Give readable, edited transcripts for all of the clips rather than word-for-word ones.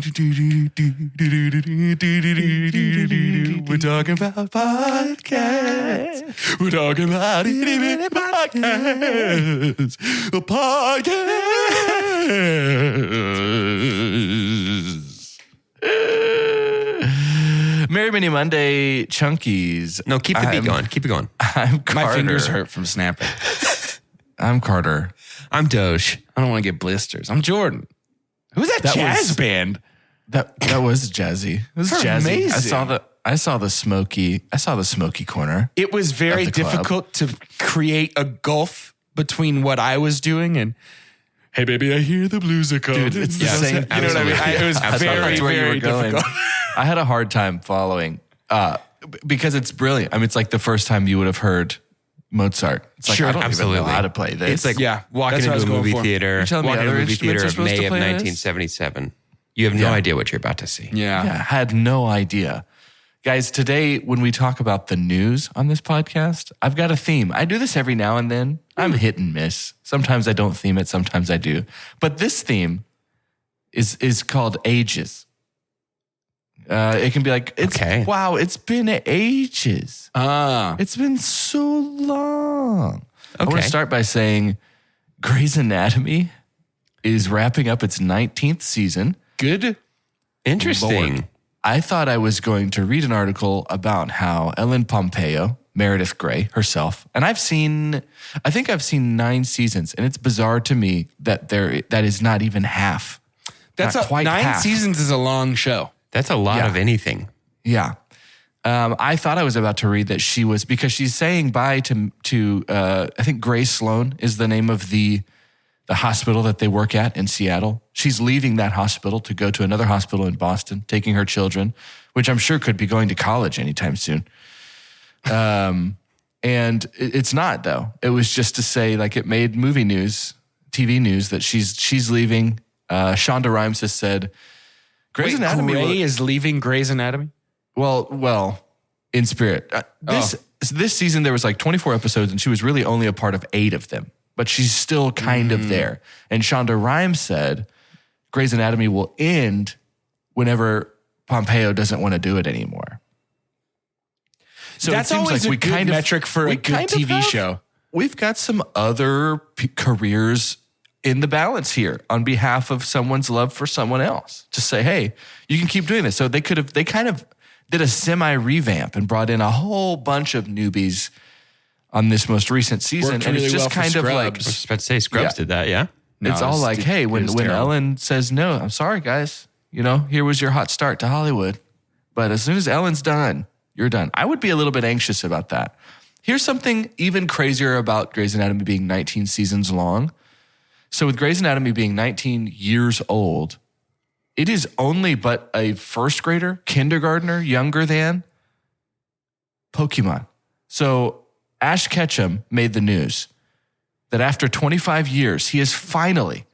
We're talking about podcasts. We're talking about itty-bitty podcasts. A podcast. Merry Mini Monday, Chunkies. No, keep the beat going. Keep it going. I'm Carter. My fingers hurt from snapping. I'm Carter. I'm Doge. I don't want to get blisters. I'm Jordan. Who's that jazz band? That was jazzy. It was jazzy. Amazing. I saw the smoky corner. It was very difficult to create a gulf between what I was doing and, hey, baby, I hear the blues are coming. Dude, it's the same. You know what I mean? It was very difficult. I had a hard time following because it's brilliant. I mean, it's like the first time you would have heard Mozart. It's like, Sure, I don't absolutely. even know how to play this. It's like walking that's what I was into a going movie for. theater. You're telling me Walking into other a movie theater instruments are of supposed May to of play this? 1977. You have no idea what you're about to see. Yeah. had no idea. Guys, today when we talk about the news on this podcast, I've got a theme. I do this every now and then. I'm hit and miss. Sometimes I don't theme it, sometimes I do. But this theme is called ages. It can be like, wow, it's been ages. It's been so long. I want to start by saying Grey's Anatomy is wrapping up its 19th season. Good. Interesting. Lord. I thought I was going to read an article about how Ellen Pompeo, Meredith Grey herself, and I think I've seen 9 seasons, and it's bizarre to me that that is not even half. That's not quite 9 half. seasons is a long show. That's a lot of anything. Yeah. I thought I was about to read that she was, because she's saying bye to I think Grace Sloan is the name of the hospital that they work at in Seattle. She's leaving that hospital to go to another hospital in Boston, taking her children, which I'm sure could be going to college anytime soon. And it's not, though. It was just to say, like, it made movie news, TV news, that she's leaving. Shonda Rhimes has said, Grey's Anatomy is leaving Grey's Anatomy? Well, in spirit. This season, there was like 24 episodes, and she was really only a part of 8 of them. But she's still kind of there. And Shonda Rhimes said Grey's Anatomy will end whenever Pompeo doesn't want to do it anymore. So that's it seems always like a we good kind metric for a good TV show. We've got some other careers in the balance here on behalf of someone's love for someone else. To say, hey, you can keep doing this. So they kind of did a semi-revamp and brought in a whole bunch of newbies on this most recent season. Worked and really it's just well for kind of like, I was just about to say, Scrubs did that, yeah? No, it's all like, hey, when terrible. Ellen says no, I'm sorry, guys. Here was your hot start to Hollywood. But as soon as Ellen's done, you're done. I would be a little bit anxious about that. Here's something even crazier about Grey's Anatomy being 19 seasons long. So with Grey's Anatomy being 19 years old, it is only but a first grader, kindergartner, younger than Pokémon. So Ash Ketchum made the news that after 25 years, he is finally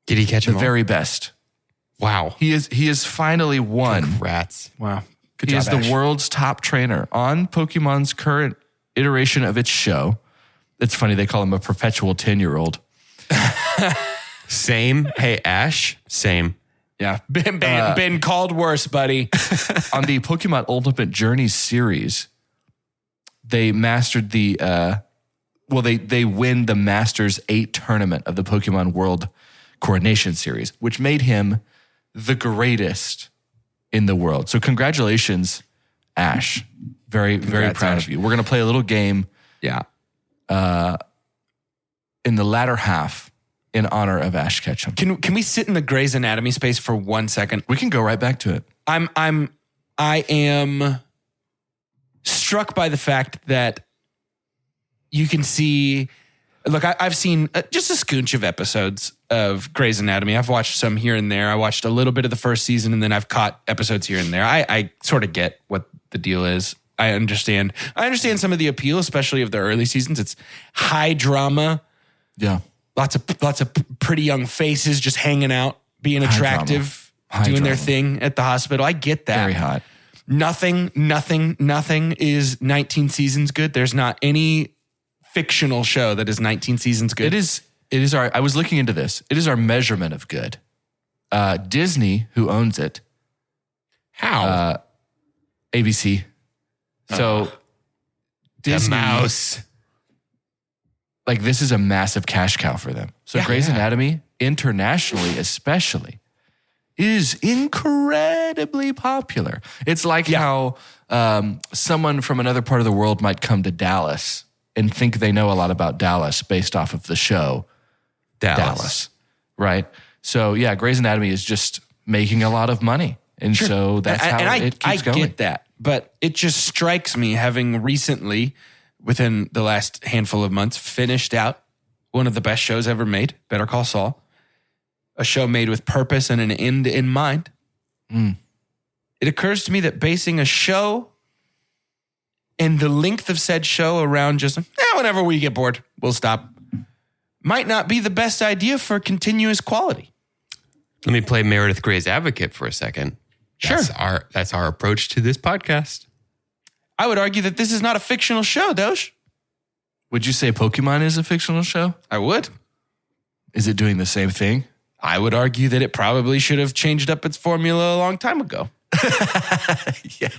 Did he catch him the very best. Wow. He is finally won. Congrats. Wow. Good He job, is the Ash. world's top trainer on Pokemon's current iteration of its show. It's funny, they call him a perpetual 10-year-old. Same. Hey, Ash. Same. Yeah. Been called worse, buddy. On the Pokemon Ultimate Journeys series, they mastered they win the Masters 8 tournament of the Pokemon World Coordination Series, which made him the greatest in the world. So congratulations, Ash. Very, very proud Ash. of you. We're going to play a little game Yeah. in the latter half in honor of Ash Ketchum. Can we sit in the Grey's Anatomy space for 1 second? We can go right back to it. I am struck by the fact that you can see. Look, I've seen just a scooch of episodes of Grey's Anatomy. I've watched some here and there. I watched a little bit of the first season, and then I've caught episodes here and there. I sort of get what the deal is. I understand some of the appeal, especially of the early seasons. It's high drama. Yeah. Lots of pretty young faces just hanging out, being attractive, High doing their drama. thing at the hospital. I get that. Very hot. Nothing is 19 seasons good. There's not any fictional show that is 19 seasons good. It is our, I was looking into this. It is our measurement of good. Disney, who owns it, How? ABC. So The Disney, mouse. like this is a massive cash cow for them. So Yeah. Grey's Yeah. Anatomy, internationally especially, is incredibly popular. It's like how someone from another part of the world might come to Dallas and think they know a lot about Dallas based off of the show Dallas. Right? So yeah, Grey's Anatomy is just making a lot of money. And so that's how it keeps going. I get that, but it just strikes me, having recently, within the last handful of months, finished out one of the best shows ever made, Better Call Saul, a show made with purpose and an end in mind. It occurs to me that basing a show and the length of said show around just, whenever we get bored, we'll stop, might not be the best idea for continuous quality. Let me play Meredith Grey's advocate for a second. Sure. That's our approach to this podcast. I would argue that this is not a fictional show, Doge. Would you say Pokemon is a fictional show? I would. Is it doing the same thing? I would argue that it probably should have changed up its formula a long time ago. Yeah.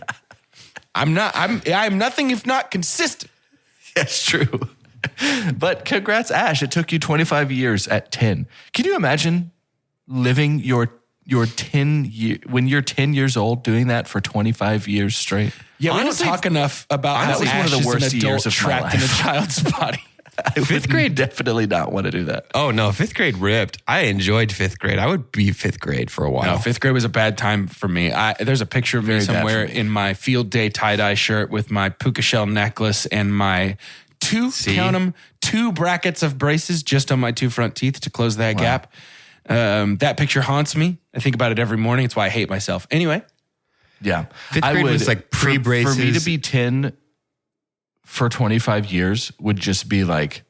I'm nothing if not consistent. That's true. But congrats, Ash. It took you 25 years at 10. Can you imagine living your 10 year when you're 10 years old doing that for 25 years straight? Yeah, Honestly, we don't talk enough about how honestly, one of the Ash is worst an adult years of my trapped in a life. child's body. I would definitely not want to do that. Oh, no. 5th grade ripped. I enjoyed 5th grade. I would be 5th grade for a while. No, 5th grade was a bad time for me. There's a picture of me Very bad somewhere for me. in my field day tie-dye shirt with my puka shell necklace and my two brackets of braces just on my 2 front teeth to close that gap. That picture haunts me. I think about it every morning. It's why I hate myself. Anyway. Yeah. 5th grade was like pre-braces. For me to be 10 for 25 years would just be like,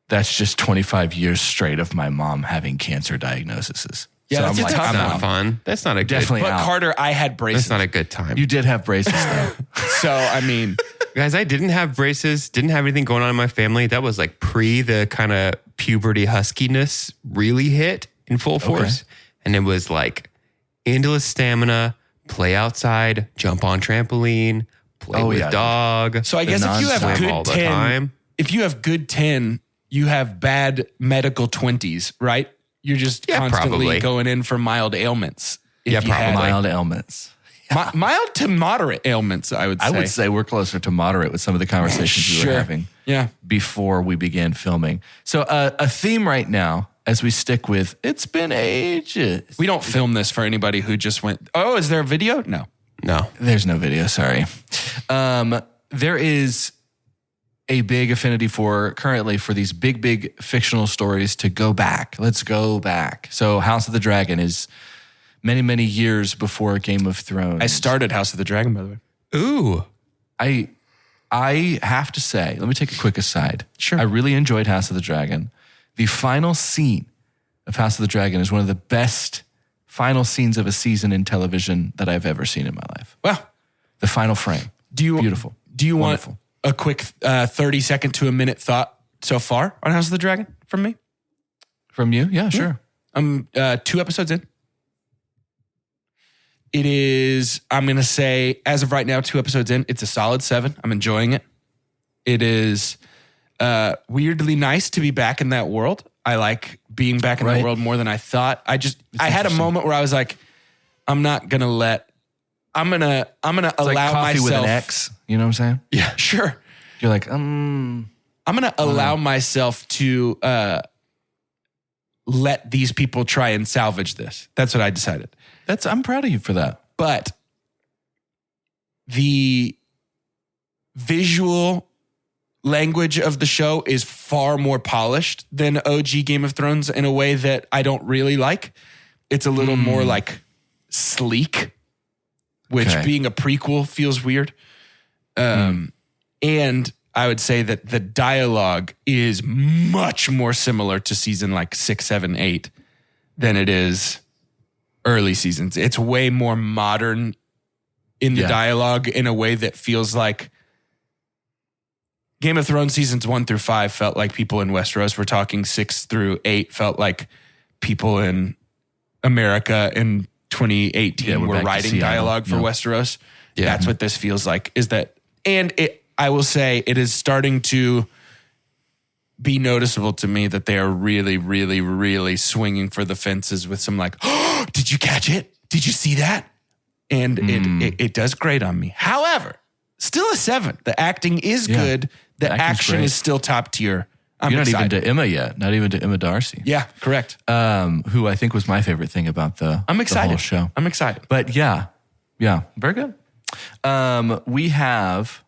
that's just 25 years straight of my mom having cancer diagnoses. Yeah, so that's I'm a like, tough That's I'm not out. fun. That's not a good. Definitely But out. Carter, I had braces. That's not a good time. You did have braces though. So, I mean, Guys, I didn't have braces, didn't have anything going on in my family. That was like pre the kind of puberty huskiness really hit in full force. And it was like endless stamina, play outside, jump on trampoline, play with dog. so I guess if you have non-swim all good the 10, time. if you have good 10, you have bad medical 20s, right? You're just constantly probably. going in for mild ailments. If Yeah, you had, probably. Mild ailments. mild to moderate ailments, I would say. I would say we're closer to moderate with some of the conversations we were Sure. having Yeah. before we began filming. So a theme right now, as we stick with, it's been ages. We don't film this for anybody who just went, oh, is there a video? No. No. There's no video, sorry. There is a big affinity currently for these big fictional stories to go back. Let's go back. So House of the Dragon is many years before Game of Thrones. I started House of the Dragon, by the way. Ooh. I have to say, let me take a quick aside. Sure. I really enjoyed House of the Dragon. The final scene of House of the Dragon is one of the best final scenes of a season in television that I've ever seen in my life. Well, The final frame. Beautiful. Do you Wonderful. want a quick 30-second to a minute thought so far on House of the Dragon from me? From you? Yeah, sure. I'm 2 episodes in. It is, I'm going to say, as of right now, 2 episodes in, it's a solid 7. I'm enjoying it. It is weirdly nice to be back in that world. I like being back in that Right. world more than I thought. I had a moment where I was like, I'm not going to I'm going to It's allow like coffee myself. with an X. You know what I'm saying? Yeah, sure. You're like, I'm going to allow myself to let these people try and salvage this. That's what I decided. I'm proud of you for that. But the visual language of the show is far more polished than OG Game of Thrones in a way that I don't really like. It's a little more like sleek, which Okay. being a prequel feels weird. And I would say that the dialogue is much more similar to season like 6, 7, 8 than it is early seasons. It's way more modern in the Yeah. dialogue in a way that feels like Game of Thrones seasons 1 through 5 felt like people in Westeros were talking. 6 through 8 felt like people in America in 2018 were back to writing Seattle. dialogue for Westeros. Yeah. That's what this feels like. I will say it is starting to be noticeable to me that they are really, really, really swinging for the fences with some like, oh, did you catch it? Did you see that? And it does great on me. However, still a 7. The acting is good. The action is still top tier. You're not even to Emma yet. Not even to Emma Darcy. Yeah, correct. Who I think was my favorite thing about the whole show. I'm excited. But yeah, very good. We have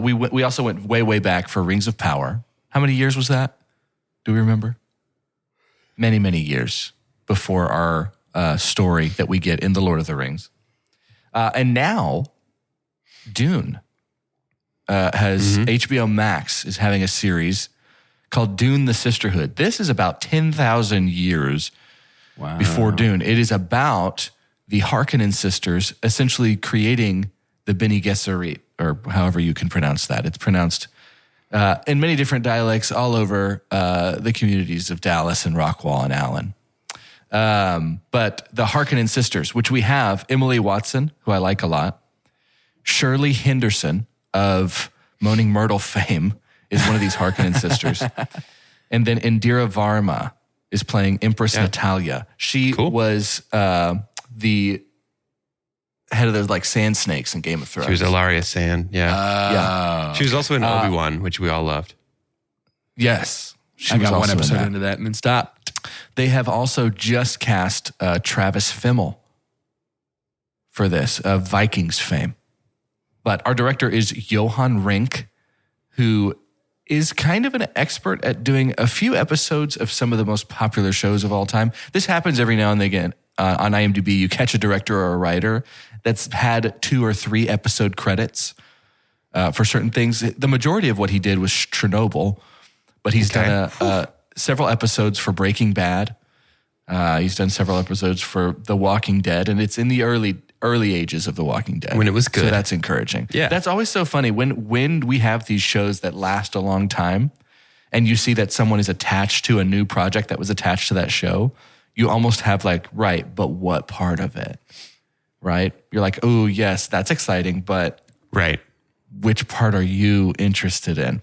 we also went way back for Rings of Power. How many years was that? Do we remember? Many, many years before our story that we get in The Lord of the Rings. And now Dune has HBO Max is having a series called Dune: The Sisterhood. This is about 10,000 years before Dune. It is about the Harkonnen sisters essentially creating the Bene Gesserit, or however you can pronounce that. It's pronounced in many different dialects all over the communities of Dallas and Rockwall and Allen. But the Harkonnen sisters, which we have Emily Watson, who I like a lot, Shirley Henderson of Moaning Myrtle fame is one of these Harkonnen sisters. And then Indira Varma is playing Empress Natalia. She was the head of those like sand snakes in Game of Thrones. She was Ilaria Sand. Yeah. She was also in Obi-Wan, which we all loved. Yes. She I was got one also in episode that. into that and then stopped. They have also just cast Travis Fimmel for this, of Vikings fame. But our director is Johan Rink, who is kind of an expert at doing a few episodes of some of the most popular shows of all time. This happens every now and again. On IMDb, you catch a director or a writer that's had 2 or 3 episode credits for certain things. The majority of what he did was Chernobyl, but he's done several episodes for Breaking Bad. He's done several episodes for The Walking Dead, and it's in the early ages of The Walking Dead. When it was good. So that's encouraging. Yeah. That's always so funny when we have these shows that last a long time and you see that someone is attached to a new project that was attached to that show, you almost have like, right, but what part of it? Right? You're like, oh, yes, that's exciting, but Right. which part are you interested in?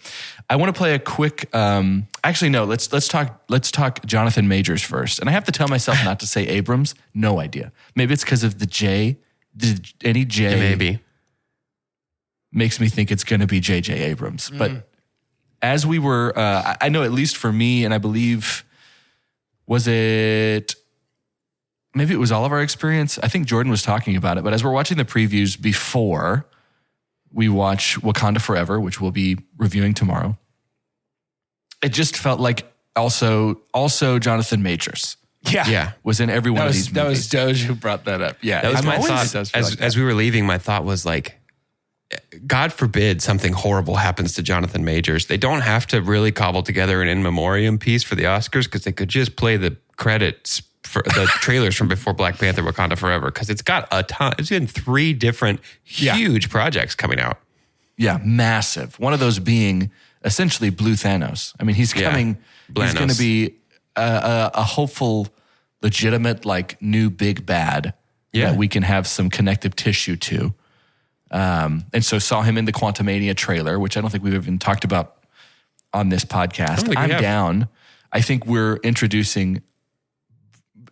I want to play a quick. Actually, no. Let's talk Jonathan Majors first. And I have to tell myself not to say Abrams. No idea. Maybe it's because of the J. Any J Yeah, maybe. makes me think it's going to be J.J. Abrams. But as we were, I know at least for me, and I believe, maybe it was all of our experience. I think Jordan was talking about it. But as we're watching the previews before we watch Wakanda Forever, which we'll be reviewing tomorrow, it just felt like also Jonathan Majors Yeah. was in every one of these movies. That was Doge who brought that up. Yeah. That was I'm my always- thought. As we were leaving, my thought was like, God forbid something horrible happens to Jonathan Majors. They don't have to really cobble together an in memoriam piece for the Oscars, because they could just play the credits for the trailers from before Black Panther Wakanda Forever, because it's got a ton. It's been 3 different huge projects coming out. Yeah, massive. One of those being essentially Blue Thanos. I mean, he's coming. He's going to be a hopeful, legitimate, like new big bad that we can have some connective tissue to. And so saw him in the Quantumania trailer, which I don't think we've even talked about on this podcast. I'm down. I think we're introducing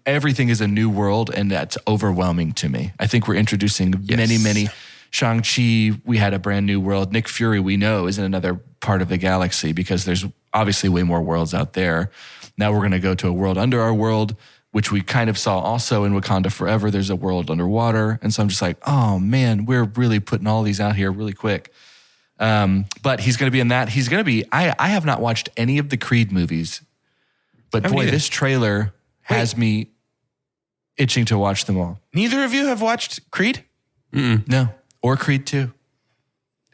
everything is a new world, and that's overwhelming to me. I think we're introducing many. Shang-Chi, we had a brand new world. Nick Fury, we know, is in another part of the galaxy because there's obviously way more worlds out there. Now we're going to go to a world under our world, which we kind of saw also in Wakanda Forever. There's a world underwater. And so I'm just like, oh man, we're really putting all these out here really quick. But he's going to be in that. He's going to be, I have not watched any of the Creed movies, but boy, this trailer has me itching to watch them all. Neither of you have watched Creed? No. Or Creed 2.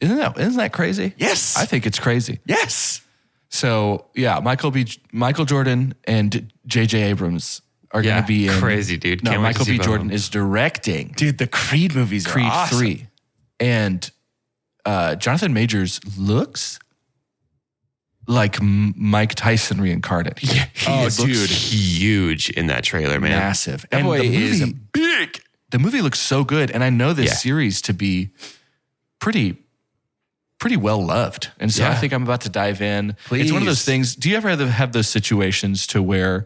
Isn't that crazy? Yes. I think it's crazy. Yes. So yeah, Michael Jordan and J.J. Abrams are going to be in. Crazy, dude. No, Can't wait Michael to see B. both Jordan of them. is directing Dude, the Creed movies are Creed awesome. 3. And Jonathan Majors looks like Mike Tyson reincarnate. Yeah, he looks huge in that trailer, man. Massive. That boy is big. The movie looks so good, and I know this series to be pretty well loved. And so I think I'm about to dive in. Please. It's one of those things. Do you ever have those situations to where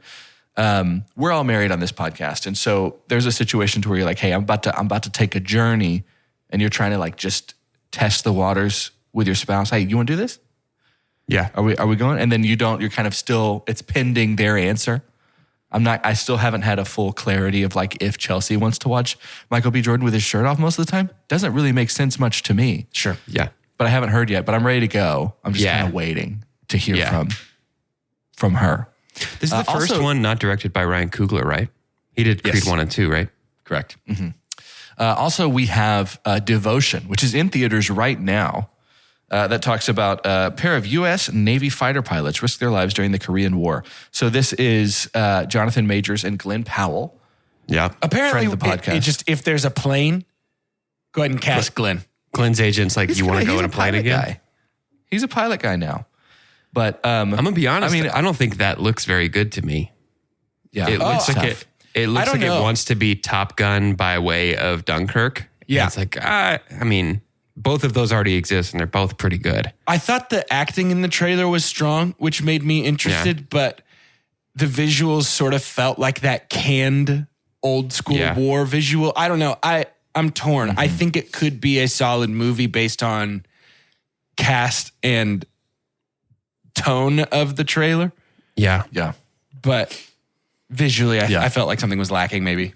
we're all married on this podcast, and so there's a situation to where you're like, hey, I'm about to take a journey, and you're trying to like just test the waters with your spouse. Hey, you want to do this? Yeah. Are we going? And then you don't. You're kind of still. It's pending their answer. I still haven't had a full clarity of like if Chelsea wants to watch Michael B. Jordan with his shirt off most of the time. Doesn't really make sense much to me. Sure. Yeah. But I haven't heard yet. But I'm ready to go. I'm just kind of waiting to hear from her. This is the first one not directed by Ryan Coogler, right? He did Creed 1 and 2, right? Correct. Mm-hmm. Also, we have Devotion, which is in theaters right now. That talks about a pair of U.S. Navy fighter pilots risk their lives during the Korean War. So this is Jonathan Majors and Glenn Powell. Yeah. Apparently, friend of the podcast. it just if there's a plane, go ahead and cast Glenn. Glenn's agent's like, you want to go in a plane again? Guy. He's a pilot guy now. But I'm going to be honest. I don't think that looks very good to me. Yeah. It looks like tough. it looks like it wants to be Top Gun by way of Dunkirk. Yeah. And it's like, I mean, both of those already exist and they're both pretty good. I thought the acting in the trailer was strong, which made me interested, but the visuals sort of felt like that canned old school war visual. I don't know. I'm torn. I think it could be a solid movie based on cast and tone of the trailer. Yeah. Yeah. But visually, I felt like something was lacking maybe.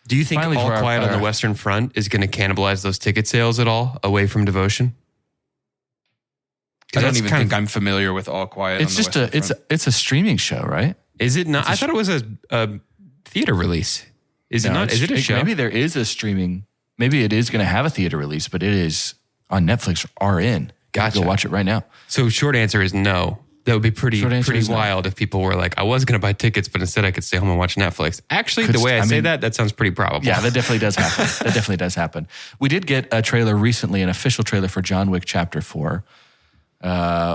Do you think Finally, All for Quiet on our- the Western Front is going to cannibalize those ticket sales at all away from Devotion? I don't even think I'm familiar with All Quiet It's on the just Western Front. it's a streaming show, right? Is it not? I thought it was a theater release. Is it not? Is it a show? Maybe there is a streaming. Maybe it is going to have a theater release, but it is on Netflix RN. Gotcha. Go watch it right now. So short answer is no. That would be pretty wild if people were like, I was going to buy tickets, but instead I could stay home and watch Netflix. Actually, the way I say that sounds pretty probable. Yeah, that definitely does happen. That definitely does happen. We did get a trailer recently, an official trailer for John Wick Chapter 4,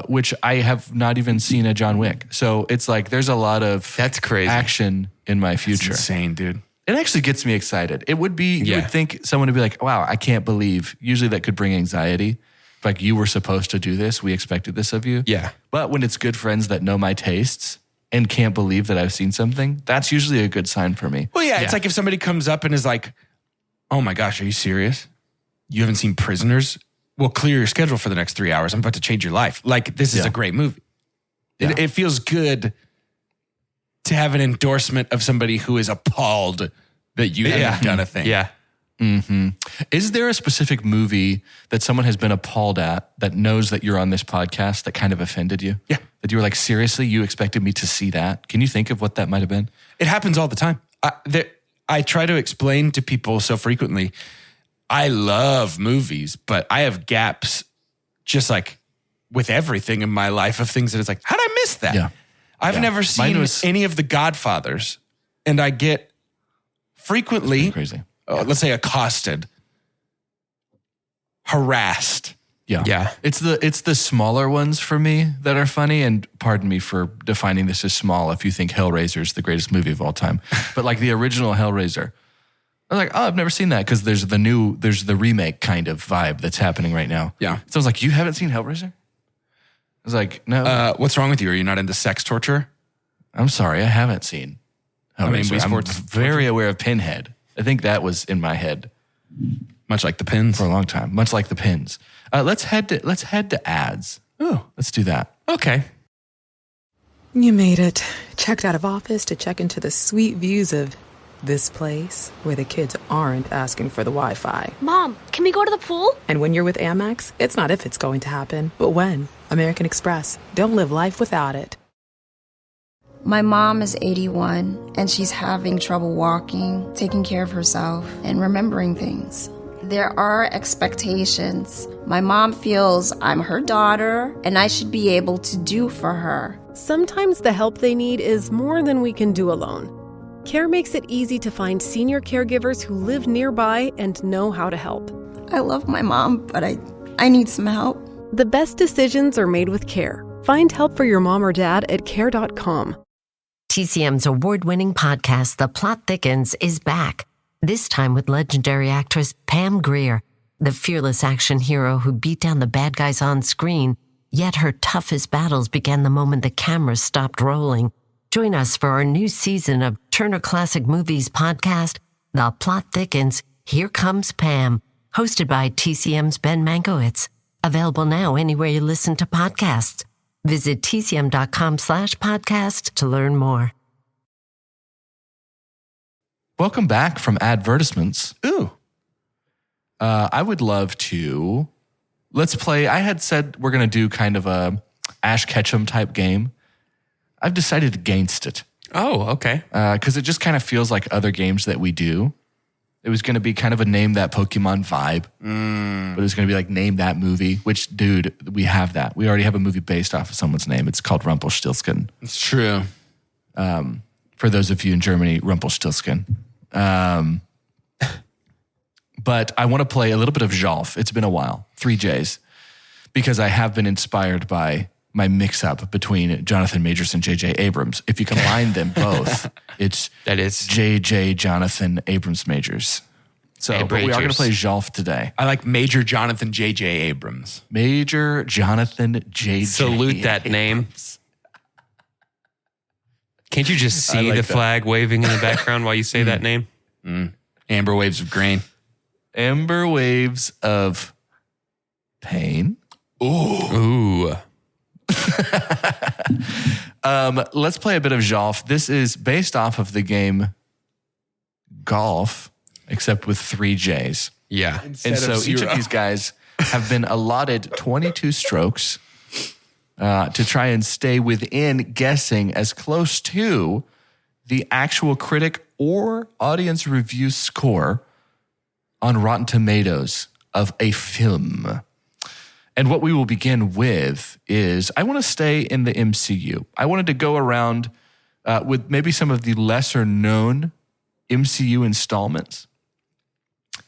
which I have not even seen a John Wick. So it's like there's a lot of That's crazy. action in my future. insane, dude. It actually gets me excited. It would be, you would think someone would be like, wow, I can't believe. Usually that could bring anxiety. Like, you were supposed to do this. We expected this of you. Yeah. But when it's good friends that know my tastes and can't believe that I've seen something, that's usually a good sign for me. Well, it's like if somebody comes up and is like, oh my gosh, are you serious? You haven't seen Prisoners? Well, clear your schedule for the next 3 hours. I'm about to change your life. Like, this is a great movie. Yeah. It feels good to have an endorsement of somebody who is appalled that you haven't done a thing. Yeah. Mm-hmm. Is there a specific movie that someone has been appalled at that knows that you're on this podcast that kind of offended you? Yeah. That you were like, seriously, you expected me to see that? Can you think of what that might have been? It happens all the time. I try to explain to people so frequently, I love movies, but I have gaps just like with everything in my life of things that it's like, how'd I miss that? Yeah. I've never seen any of the Godfathers, and I get frequently, Crazy. let's say accosted, harassed. Yeah. Yeah. It's the smaller ones for me that are funny, and pardon me for defining this as small if you think Hellraiser is the greatest movie of all time. But like the original Hellraiser, I was like, oh, I've never seen that because there's the remake kind of vibe that's happening right now. Yeah. So I was like, you haven't seen Hellraiser? I was like, no. What's wrong with you? Are you not into sex torture? I'm sorry, I haven't seen Hellraiser. I'm sports very aware of Pinhead. I think that was in my head Much like the pins. for a long time, much like the pins. Let's head to ads. Oh, Let's do that. Okay. You made it. Checked out of office to check into the sweet views of this place where the kids aren't asking for the Wi-Fi. Mom, can we go to the pool? And when you're with Amex, it's not if it's going to happen, but when. American Express. Don't live life without it. My mom is 81, and she's having trouble walking, taking care of herself, and remembering things. There are expectations. My mom feels I'm her daughter, and I should be able to do for her. Sometimes the help they need is more than we can do alone. Care makes it easy to find senior caregivers who live nearby and know how to help. I love my mom, but I need some help. The best decisions are made with care. Find help for your mom or dad at care.com. TCM's award-winning podcast, The Plot Thickens, is back. This time with legendary actress Pam Grier, the fearless action hero who beat down the bad guys on screen, yet her toughest battles began the moment the camera stopped rolling. Join us for our new season of Turner Classic Movies podcast, The Plot Thickens, Here Comes Pam, hosted by TCM's Ben Mankiewicz. Available now anywhere you listen to podcasts. Visit tcm.com/podcast to learn more. Welcome back from advertisements. Ooh. I would love to. Let's play. I had said we're going to do kind of a Ash Ketchum type game. I've decided against it. Oh, okay. Because it just kind of feels like other games that we do. It was going to be kind of a name that Pokemon vibe. But it was going to be like name that movie, which, dude, we have that. We already have a movie based off of someone's name. It's called Rumpelstiltskin. It's true. For those of you in Germany, Rumpelstiltskin. But I want to play a little bit of jjolf. It's been a while. 3 J's. Because I have been inspired by my mix-up between Jonathan Majors and J.J. Abrams. If you combine them both, it's J.J. Jonathan Abrams Majors. So but we are going to play jjolf today. I like Major Jonathan J.J. Abrams. Major Jonathan J.J. Salute that name. Can't you just see like the that. flag waving in the background while you say that name? Amber waves of grain. Amber waves of pain. Ooh. Let's play a bit of jjolf. This is based off of the game golf, except with 3 J's. Yeah. And so each of these guys have been allotted 22 strokes to try and stay within guessing as close to the actual critic or audience review score on Rotten Tomatoes of a film. And what we will begin with is, I want to stay in the MCU. I wanted to go around with maybe some of the lesser known MCU installments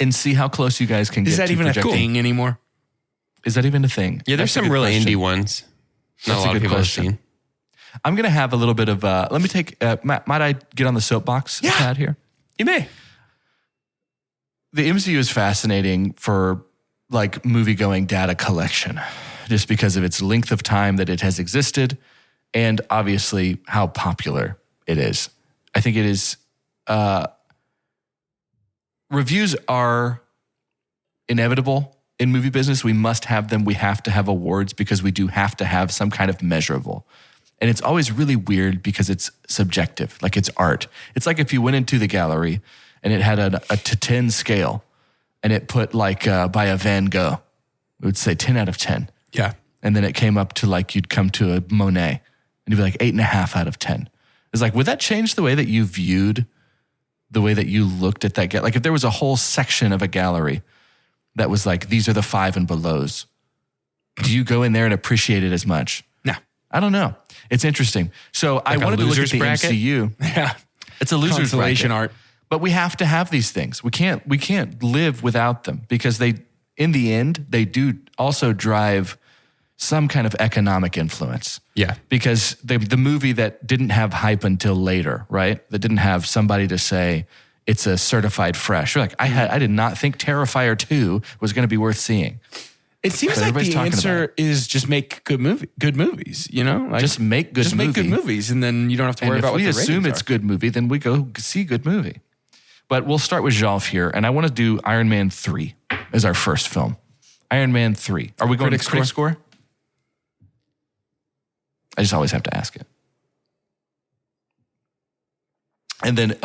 and see how close you guys can get to Is that even projecting. a thing anymore? Is that even a thing? Yeah, there's That's a some good really question. indie ones. Not That's a lot a of good people question. have seen. I'm going to have a little bit of, let me take, might I get on the soapbox a tad here? You may. The MCU is fascinating for like movie-going data collection, just because of its length of time that it has existed and obviously how popular it is. I think it is, reviews are inevitable in movie business. We must have them. We have to have awards because we do have to have some kind of measurable. And it's always really weird because it's subjective, like it's art. It's like if you went into the gallery and it had a to 10 scale and it put like by a Van Gogh, it would say 10 out of 10. Yeah. And then it came up to like, you'd come to a Monet and you'd be like 8.5 out of 10. It's like, would that change the way that you viewed the way that you looked at that gallery? Like if there was a whole section of a gallery that was like, these are the 5 and belows, do you go in there and appreciate it as much? No. I don't know. It's interesting. So I wanted to look at the bracket? MCU. Yeah. It's a loser's Consolation bracket. art. But we have to have these things. We can't live without them because they, in the end, they do also drive some kind of economic influence. Yeah. Because the movie that didn't have hype until later, right? That didn't have somebody to say it's a certified fresh. You're like, I did not think Terrifier 2 was going to be worth seeing. It seems But like everybody's the talking about answer is just make good movies, you know? Like, Just make good Just make good movie. movies, and then you don't have to And worry if about what we the assume ratings it's good movie, then we go see good movie. But we'll start with jjolf here, and I want to do Iron Man 3 as our first film. Iron Man 3. Are we going to critic score? I just always have to ask it. And then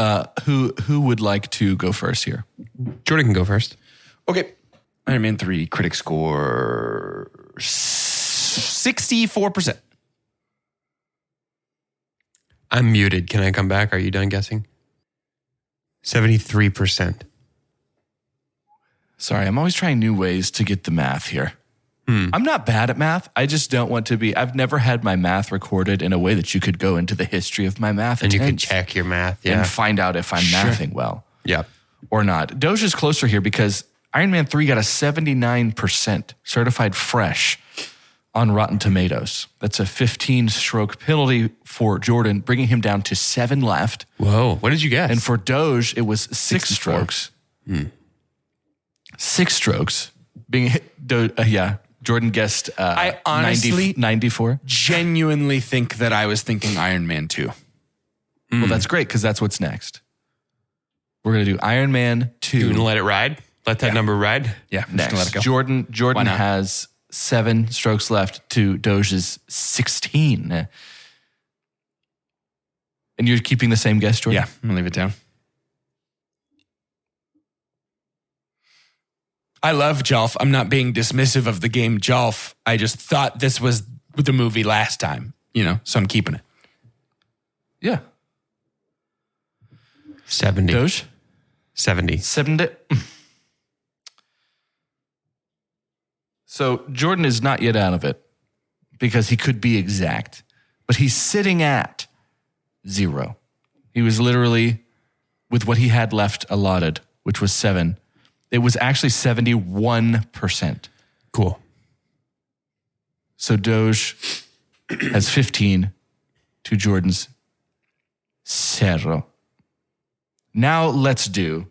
who would like to go first here? Jordan can go first. are. Okay. Iron Man 3 critic score 64%. I'm muted. Can I come back? Are you done guessing? 73%. Sorry, I'm always trying new ways to get the math here. I'm not bad at math. I just don't want to be. I've never had my math recorded in a way that you could go into the history of my math And you can attempts check your math. Yeah. and find out if I'm mathing well Yeah. or not. Doja's closer here because Iron Man 3 got a 79% certified fresh on Rotten Tomatoes. That's a 15-stroke penalty for Jordan, bringing him down to 7 left. Whoa. What did you guess? And for Doge, it was 6 strokes. 6 strokes. Being hit, Jordan guessed I honestly 94. genuinely think that I was thinking Iron Man 2. Well, that's great because that's what's next. We're going to do Iron Man 2. You going to let it ride? Let that number ride? Yeah, I'm just Next. gonna let it go. Jordan has 7 strokes left to Doge's 16. And you're keeping the same guess, Jordan? Yeah, I'm going to leave it down. I love Jolf. I'm not being dismissive of the game Jolf. I just thought this was the movie last time, so I'm keeping it. Yeah. 70. Doge? 70. 70. So Jordan is not yet out of it because he could be exact, but he's sitting at 0. He was literally, with what he had left allotted, which was 7, it was actually 71%. Cool. So Doge has 15 to Jordan's 0. Now let's do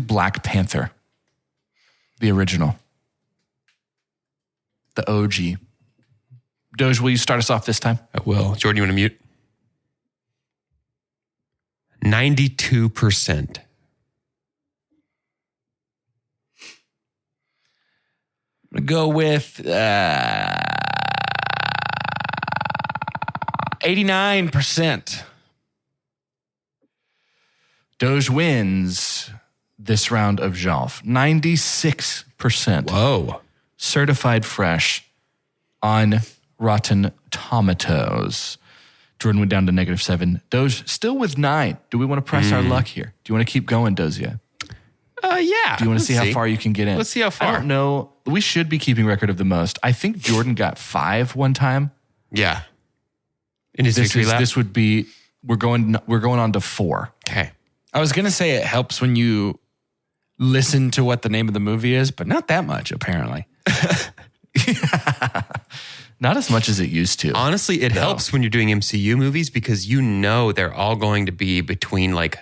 Black Panther, the original, the OG. Doge, will you start us off this time? I will. Jordan, you want to mute? 92%. I'm going to go with 89%. Doge wins this round of Jolf. 96%. Whoa. Certified fresh on Rotten Tomatoes. Jordan went down to -7. Doge still with 9. Do we want to press our luck here? Do you want to keep going, Dozier? Yeah. Do you want to see how far you can get in? Let's see how far. I don't know. We should be keeping record of the most. I think Jordan got 5 one time. Yeah. In his victory lap? This would be, we're going on to 4. Okay. I was going to say it helps when you listen to what the name of the movie is, but not that much, apparently. Not as much as it used to. Honestly, it helps when you're doing MCU movies because they're all going to be between like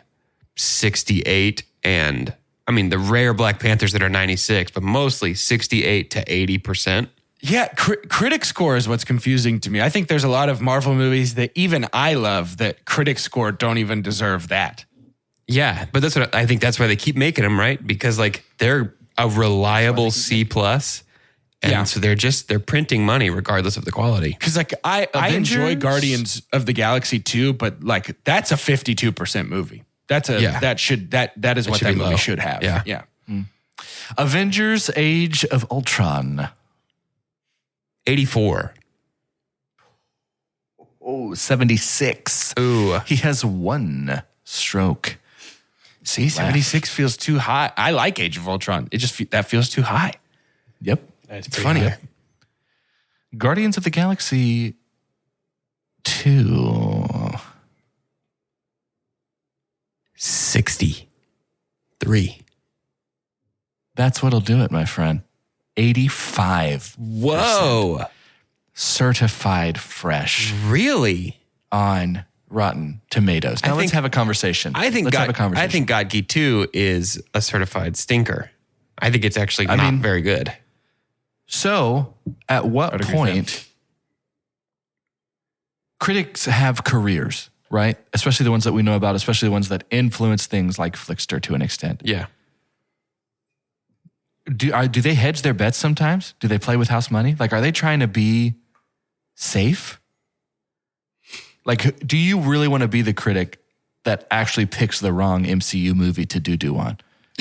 68 and, the rare Black Panthers that are 96, but mostly 68 to 80%. Yeah, critic score is what's confusing to me. I think there's a lot of Marvel movies that even I love that critic score don't even deserve that. Yeah, but that's why they keep making them, right? Because they're a reliable C+. And so they're printing money regardless of the quality. Because I enjoy Guardians of the Galaxy 2, but that's a 52% movie. That is what that movie should have. Yeah. Avengers Age of Ultron. 84. Oh, 76. Ooh. He has 1 stroke. See, 76 feels too high. I like Age of Ultron. That feels too high. Yep. It's funny. High. Guardians of the Galaxy 2. 63. That's what'll do it, my friend. 85. Whoa. Certified fresh. Really? On Rotten Tomatoes. Now let's have a conversation. I think God Geek 2 is a certified stinker. I think it's actually not very good. So, at what point critics have careers, right? Especially the ones that we know about, especially the ones that influence things like Flickster to an extent. Yeah. Do they hedge their bets sometimes? Do they play with house money? Are they trying to be safe? Do you really want to be the critic that actually picks the wrong MCU movie to do on?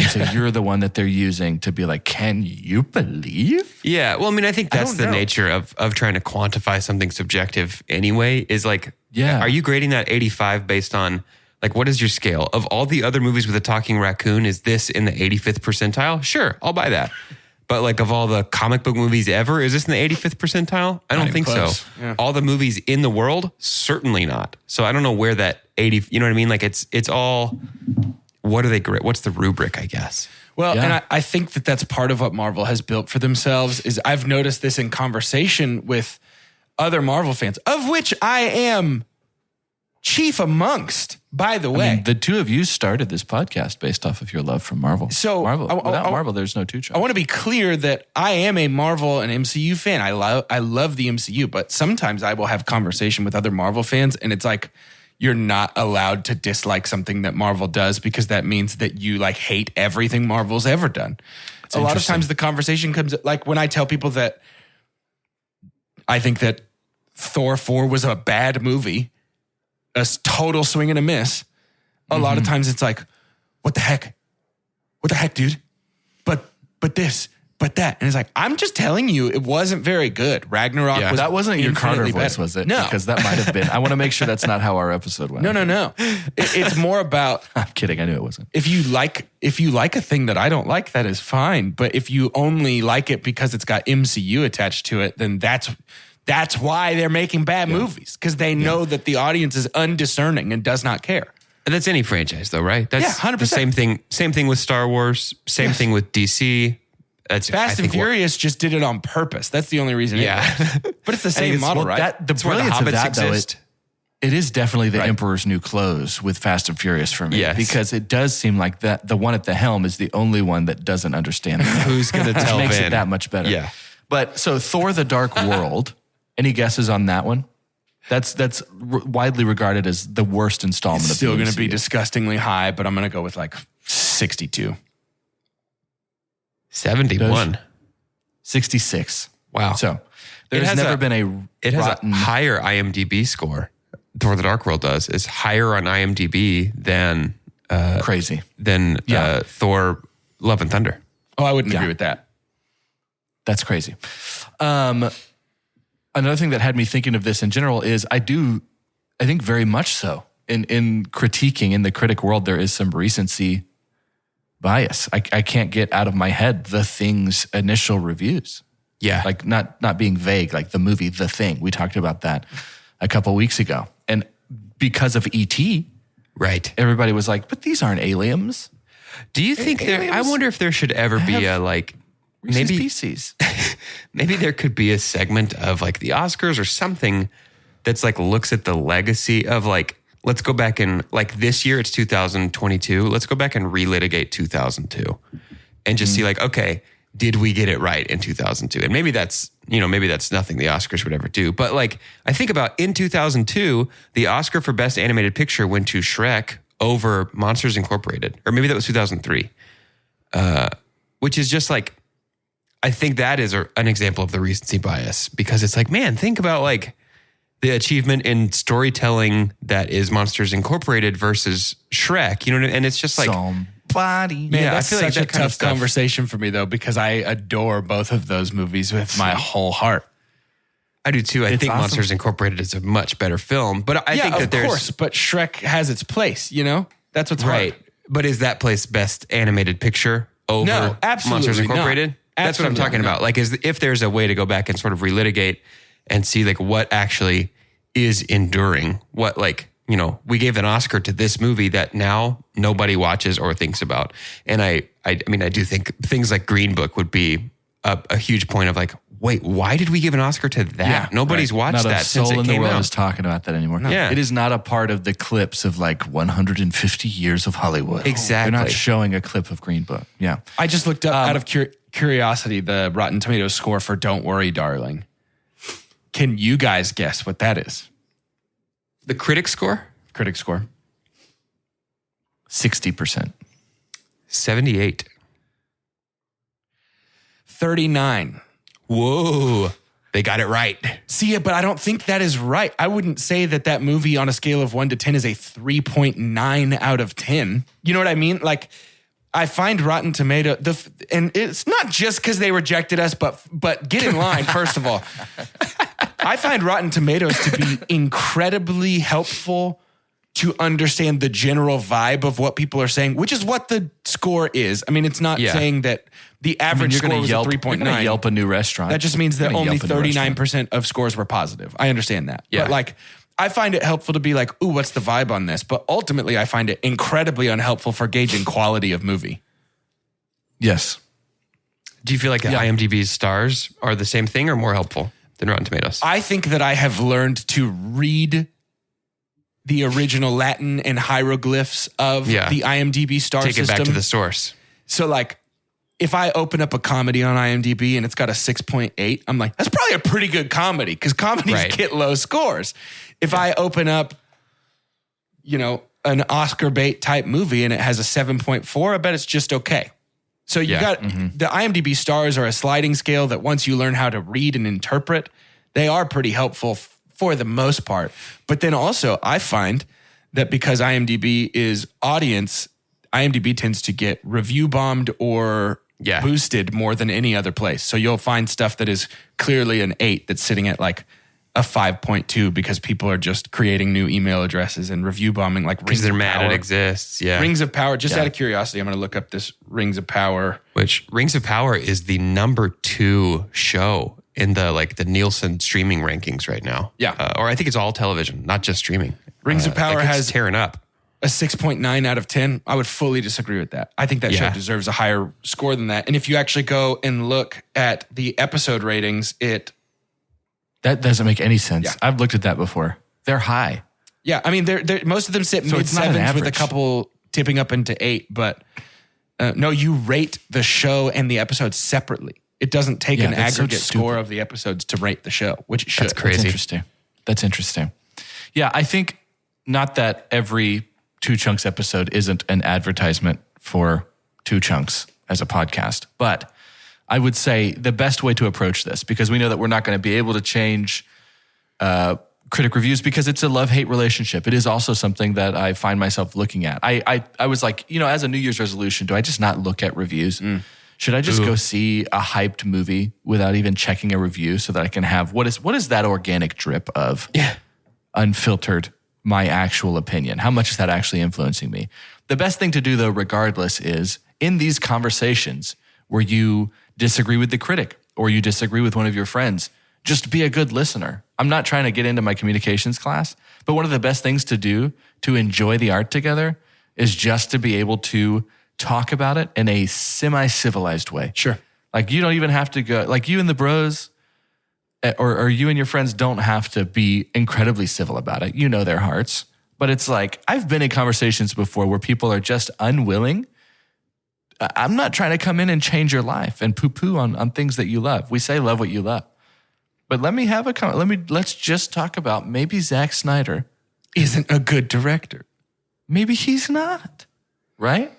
So you're the one that they're using to be like, can you believe? Yeah. Well, I think that's the nature of trying to quantify something subjective anyway, is are you grading that 85 based on, what is your scale? Of all the other movies with a talking raccoon, is this in the 85th percentile? Sure, I'll buy that. But of all the comic book movies ever, is this in the 85th percentile? I don't think so. Yeah. All the movies in the world, certainly not. So I don't know where that 80, you know what I mean? It's all what are they? What's the rubric, I guess? Well, and I think that that's part of what Marvel has built for themselves is I've noticed this in conversation with other Marvel fans, of which I am chief amongst, by the way. I mean, the two of you started this podcast based off of your love for Marvel. So Without Marvel, there's no two Charles. I want to be clear that I am a Marvel and MCU fan. I love the MCU, but sometimes I will have conversation with other Marvel fans and it's like, you're not allowed to dislike something that Marvel does because that means that you like hate everything Marvel's ever done. A lot of times the conversation comes like when I tell people that I think that Thor 4 was a bad movie, a total swing and a miss. A lot of times it's like, what the heck? What the heck, dude? But this, but that. And it's like, I'm just telling you, it wasn't very good. Ragnarok was that wasn't your Carter voice, better. was it? No. Because that might have been. I want to make sure that's not how our episode went. No. It's more about I'm kidding. I knew it wasn't. if you like a thing that I don't like, that is fine. But if you only like it because it's got MCU attached to it, then that's why they're making bad movies. Because they know that the audience is undiscerning and does not care. And that's any franchise, though, right? That's 100%. the same thing. Same thing with Star Wars. Same thing with DC. That's Fast and Furious just did it on purpose. That's the only reason. But it's the same model, right? The brilliance of that, though, it is definitely the Right. Emperor's New Clothes with Fast and Furious for me. Yes. Because it does seem like that the one at the helm is the only one that doesn't understand that. Who's going to tell Which makes Vin? it that much better. Yeah. But so Thor: The Dark World. Any guesses on that one? That's widely regarded as the worst installment. It's of still the going to be MCU. disgustingly high, but I'm going to go with like 62. 71. 66. Wow. So there's has never a- been a It has rotten. a higher IMDb score. Thor: The Dark World does is higher on IMDb than Crazy. Thor: Love and Thunder. Oh, I wouldn't agree with that. That's crazy. Another thing that had me thinking of this in general is I think very much so. In critiquing in the critic world, there is some recency bias. I can't get out of my head The Thing's initial reviews. Yeah, Like not being vague, like the movie The Thing. We talked about that a couple weeks ago. And because of E.T., right. everybody was like, but these aren't aliens. Do you think there? I aliens wonder if there should ever be a like maybe Species. maybe there could be a segment of like the Oscars or something that's like looks at the legacy of like let's go back and like this year it's 2022. Let's go back and relitigate 2002 and just see like okay, did we get it right in 2002? And maybe that's nothing the Oscars would ever do. But like I think about in 2002, the Oscar for Best Animated Picture went to Shrek over Monsters Incorporated, or maybe that was 2003, which is just like I think that is an example of the recency bias because it's like, man, think about like the achievement in storytelling that is Monsters Incorporated versus Shrek, you know what I mean? And it's just like, Somebody. Man, Yeah, I that's feel like such that a kind of tough stuff- conversation for me, though, because I adore both of those movies with my whole heart. I do too. I think awesome. Monsters Incorporated is a much better film, but I think that of there's course, but Shrek has its place, you know? That's what's right. hard. But is that place Best Animated Picture over No, absolutely Monsters not. Incorporated? That's what I'm Absolutely talking not. about. Like, if there's a way to go back and sort of relitigate and see like what actually is enduring, what like, you know, we gave an Oscar to this movie that now nobody watches or thinks about. And I mean, I do think things like Green Book would be a huge point of like, wait, why did we give an Oscar to that? Nobody's watched Not that a since soul it in the came world out. is talking about that anymore. Yeah. It is not a part of the clips of like 150 years of Hollywood. Exactly. They're not showing a clip of Green Book. Yeah. I just looked up out of curiosity the Rotten Tomatoes score for Don't Worry, Darling. Can you guys guess what that is? The critic score? Critic score. 60%. 78. 39. Whoa. They got it right. See it, but I don't think that is right. I wouldn't say that movie on a scale of 1 to 10 is a 3.9 out of 10. You know what I mean? Like, I find Rotten Tomato, and it's not just because they rejected us, but get in line, first of all. I find Rotten Tomatoes to be incredibly helpful to understand the general vibe of what people are saying, which is what the score is. I mean, it's not saying that the average score was a 3.9. Yelp a new restaurant. That just means that You're gonna only Yelp a new restaurant. 39% of scores were positive. I understand that. Yeah. But like, I find it helpful to be like, ooh, what's the vibe on this? But ultimately, I find it incredibly unhelpful for gauging quality of movie. Yes. Do you feel like IMDb's stars are the same thing or more helpful than Rotten Tomatoes? I think that I have learned to read the original Latin and hieroglyphs of the IMDb star system. Take it back to the source. So like, if I open up a comedy on IMDb and it's got a 6.8, I'm like, that's probably a pretty good comedy because comedies get low scores. If I open up, an Oscar bait type movie and it has a 7.4, I bet it's just okay. So you got the IMDb stars are a sliding scale that once you learn how to read and interpret, they are pretty helpful for the most part. But then also I find that because IMDb is audience, IMDb tends to get review bombed or boosted more than any other place. So you'll find stuff that is clearly an 8 that's sitting at like a 5.2 because people are just creating new email addresses and review bombing like Rings of Power. Because they're mad it exists. Yeah. Rings of Power. Just out of curiosity, I'm going to look up this Rings of Power. Which Rings of Power is the number 2 show in the Nielsen streaming rankings right now. Yeah. Or I think it's all television, not just streaming. Rings of Power has tearing up. A 6.9 out of 10. I would fully disagree with that. I think that show deserves a higher score than that. And if you actually go and look at the episode ratings, that doesn't make any sense. Yeah. I've looked at that before. They're high. Yeah, I mean, they're most of them sit So mid it's not an sevens with a average. couple tipping up into 8. But no, you rate the show and the episodes separately. It doesn't take an that's so aggregate score of the episodes to rate the show, which it should. That's crazy. That's interesting. Yeah, I think not that every Two Chunks episode isn't an advertisement for Two Chunks as a podcast, but I would say the best way to approach this, because we know that we're not going to be able to change critic reviews because it's a love-hate relationship. It is also something that I find myself looking at. I was like, as a New Year's resolution, do I just not look at reviews? Should I just go see a hyped movie without even checking a review so that I can have, what is that organic drip of unfiltered, my actual opinion? How much is that actually influencing me? The best thing to do though, regardless, is in these conversations where you disagree with the critic or you disagree with one of your friends, just be a good listener. I'm not trying to get into my communications class, but one of the best things to do to enjoy the art together is just to be able to talk about it in a semi-civilized way. Sure. Like you don't even have to go, like you and the bros or you and your friends don't have to be incredibly civil about it. You know their hearts. But it's like, I've been in conversations before where people are just unwilling. I'm not trying to come in and change your life and poo-poo on things that you love. We say love what you love. But let's just talk about maybe Zack Snyder Isn't a good director. Maybe he's not, right?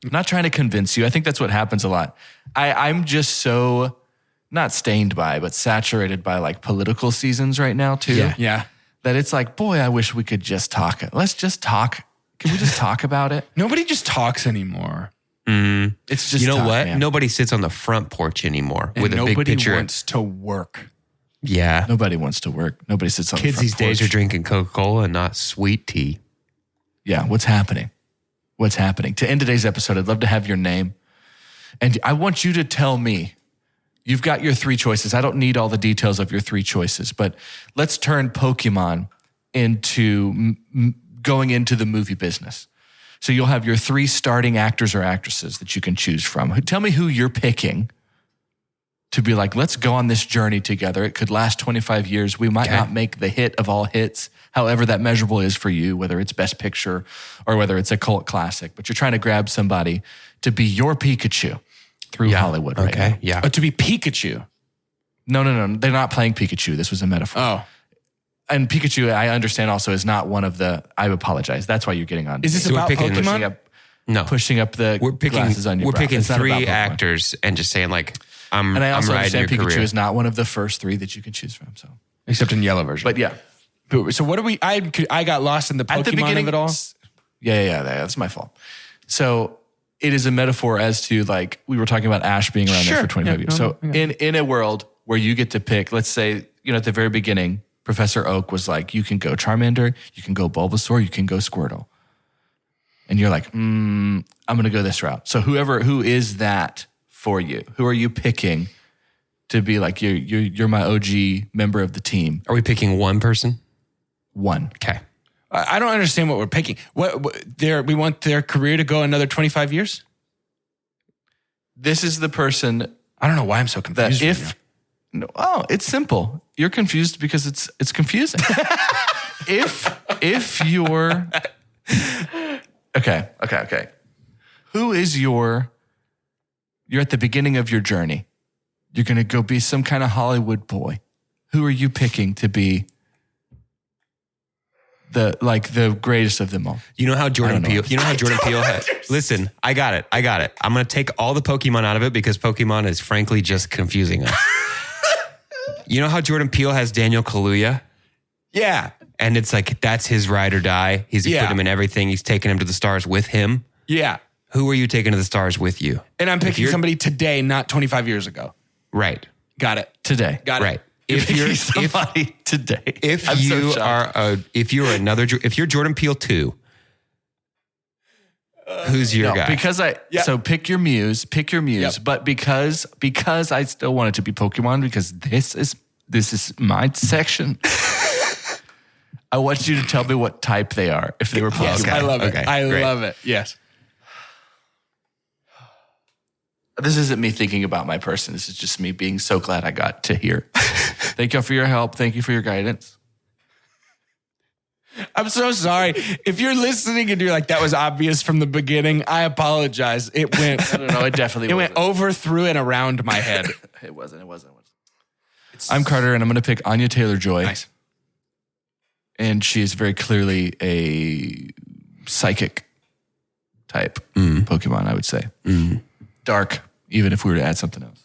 I'm not trying to convince you. I think that's what happens a lot. I'm just so not stained by, but saturated by like political seasons right now too. Yeah. That it's like, boy, I wish we could just talk. Let's just talk. Can we just talk about it? Nobody just talks anymore. It's just what? man. Nobody sits on the front porch anymore And with a big nobody picture. wants to work. Yeah. Nobody wants to work. Nobody sits on Kids the front these days porch. are drinking Coca-Cola and not sweet tea. Yeah, what's happening? What's happening? To end today's episode, I'd love to have your name. And I want you to tell me, you've got your 3 choices. I don't need all the details of your 3 choices, but let's turn Pokemon into going into the movie business. So you'll have your 3 starting actors or actresses that you can choose from. Tell me who you're picking to be like, let's go on this journey together. It could last 25 years. We might not make the hit of all hits, however that measurable is for you, whether it's Best Picture or whether it's a cult classic, but you're trying to grab somebody to be your Pikachu through Hollywood right now. Yeah. Oh, to be Pikachu. No. They're not playing Pikachu. This was a metaphor. Oh. And Pikachu, I understand also, is not one of the, I apologize. That's why you're getting on. Is this So we're about picking- Pokemon? Pushing up the glasses on your We're brow. picking It's not about 3 Pokemon. actors and just saying like, I'm And I also riding your understand Pikachu career. is not one of the first 3 that you can choose from. So, Except in yellow version. but yeah. So what do we, I got lost in the Pokemon At the beginning of it all. Yeah, that's my fault. So it is a metaphor as to like, we were talking about Ash being around there for 25 years. So in a world where you get to pick, let's say, at the very beginning, Professor Oak was like, you can go Charmander, you can go Bulbasaur, you can go Squirtle. And you're like, I'm going to go this route. So who is that for you? Who are you picking to be like, you're my OG member of the team? Are we picking one person? 1. Okay. I don't understand what we're picking. We want their career to go another 25 years? This is the person I don't know why I'm so confused. that it's simple. You're confused because it's confusing. if you're okay. Who is you're at the beginning of your journey. You're going to go be some kind of Hollywood boy. Who are you picking to be the greatest of them all? You know how Jordan Peele has. Listen, I got it. I'm going to take all the Pokemon out of it because Pokemon is frankly just confusing us. You know how Jordan Peele has Daniel Kaluuya? Yeah. And it's like, that's his ride or die. He's put him in everything. He's taken him to the stars with him. Yeah. Who are you taking to the stars with you? And I'm picking somebody today, not 25 years ago. Right. Got it. Today. Got it. Right. If you're somebody today. If you're Jordan Peele 2, who's your guy? So pick your muse, Yep. but because I still want it to be Pokemon because this is my section. I want you to tell me what type they are if they were Pokemon. Yes, I love it. Okay, I great. love it. Yes. This isn't me thinking about my person. This is just me being so glad I got to hear. Thank you for your help. Thank you for your guidance. I'm so sorry. If you're listening and you're like, that was obvious from the beginning, I apologize. It went, I don't know. It definitely went over, through, and around my head. It wasn't. I'm Carter, and I'm going to pick Anya Taylor-Joy. Nice. And she is very clearly a psychic type Pokemon, I would say. Dark, even if we were to add something else.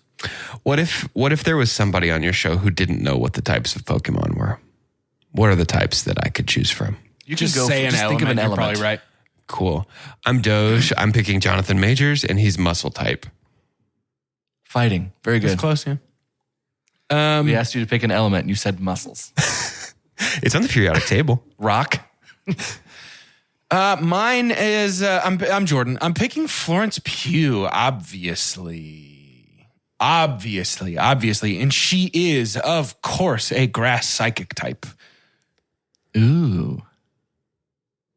What if there was somebody on your show who didn't know what the types of Pokemon were? What are the types that I could choose from? You Just can go say just an think of element. an You're element. probably right. Cool. I'm Doge. I'm picking Jonathan Majors, and he's muscle type. Fighting. Very good. It's close, yeah. We asked you to pick an element, and you said muscles. It's on the periodic table. Rock. Mine is, I'm Jordan. I'm picking Florence Pugh, obviously. And she is, of course, a grass psychic type. Ooh.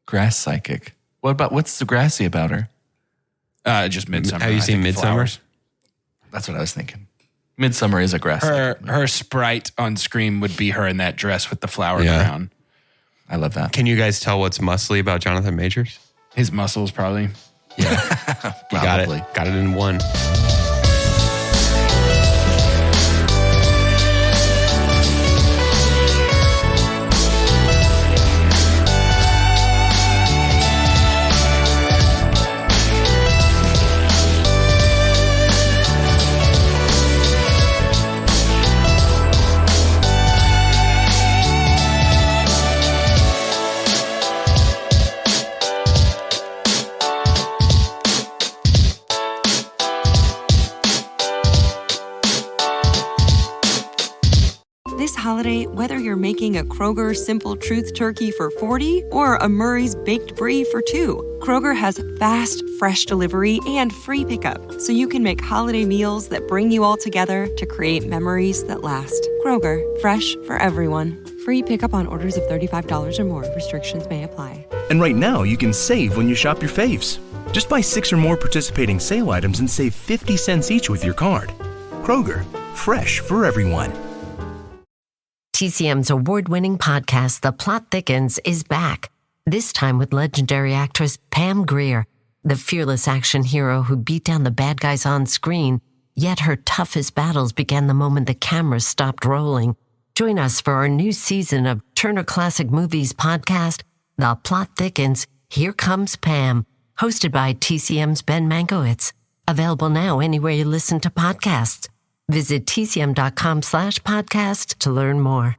Grass psychic. What's the grassy about her? Just Midsummer. Have you seen Midsummer? That's what I was thinking. Midsummer is a grass psychic. Her sprite on screen would be her in that dress with the flower Yeah. crown. I love that. Can you guys tell what's muscly about Jonathan Majors? His muscles, probably. You got Probably. it. Got it in one. This holiday, whether you're making a Kroger Simple Truth Turkey for 40 or a Murray's Baked Brie for 2, Kroger has fast, fresh delivery and free pickup, so you can make holiday meals that bring you all together to create memories that last. Kroger, fresh for everyone. Free pickup on orders of $35 or more. Restrictions may apply. And right now, you can save when you shop your faves. Just buy 6 or more participating sale items and save 50 cents each with your card. Kroger, fresh for everyone. TCM's award-winning podcast, The Plot Thickens, is back. This time with legendary actress Pam Grier, the fearless action hero who beat down the bad guys on screen, yet her toughest battles began the moment the camera stopped rolling. Join us for our new season of Turner Classic Movies podcast, The Plot Thickens, Here Comes Pam, hosted by TCM's Ben Mankiewicz. Available now anywhere you listen to podcasts. Visit tcm.com/podcast to learn more.